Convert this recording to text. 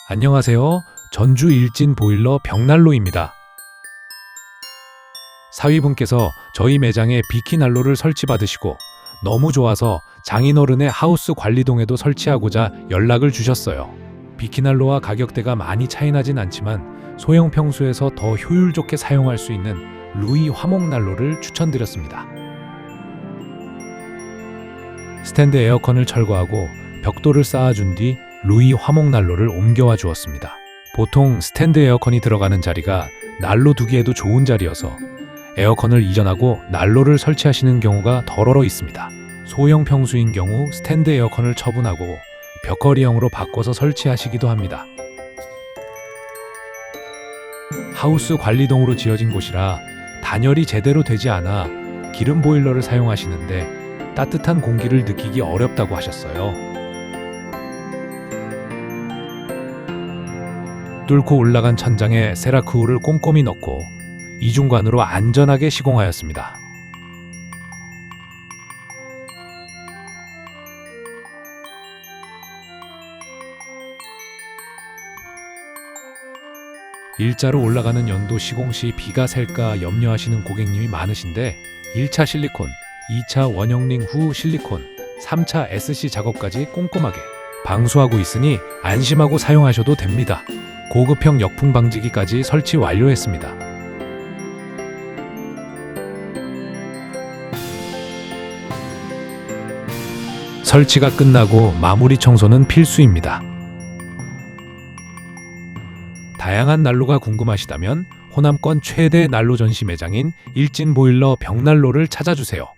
안녕하세요. 전주 일진 보일러 벽난로입니다. 사위분께서 저희 매장에 비키난로를 설치받으시고 너무 좋아서 장인어른의 하우스 관리동에도 설치하고자 연락을 주셨어요. 비키난로와 가격대가 많이 차이나진 않지만 소형 평수에서 더 효율 좋게 사용할 수 있는 루이 화목난로를 추천드렸습니다. 스탠드 에어컨을 철거하고 벽돌을 쌓아준 뒤 루이 화목난로를 옮겨와 주었습니다. 보통 스탠드 에어컨이 들어가는 자리가 난로 두기에도 좋은 자리여서 에어컨을 이전하고 난로를 설치하시는 경우가 덜어러 있습니다. 소형 평수인 경우 스탠드 에어컨을 처분하고 벽걸이형으로 바꿔서 설치하시기도 합니다. 하우스 관리동으로 지어진 곳이라 단열이 제대로 되지 않아 기름 보일러를 사용하시는데 따뜻한 공기를 느끼기 어렵다고 하셨어요. 뚫고 올라간 천장에 세라크우를 꼼꼼히 넣고 이중관으로 안전하게 시공하였습니다. 일자로 올라가는 연도 시공 시 비가 셀까 염려하시는 고객님이 많으신데 1차 실리콘, 2차 원형링 후 실리콘, 3차 SC 작업까지 꼼꼼하게 방수하고 있으니 안심하고 사용하셔도 됩니다. 고급형 역풍 방지기까지 설치 완료했습니다. 설치가 끝나고 마무리 청소는 필수입니다. 다양한 난로가 궁금하시다면 호남권 최대 난로 전시 매장인 일진 보일러 벽난로를 찾아주세요.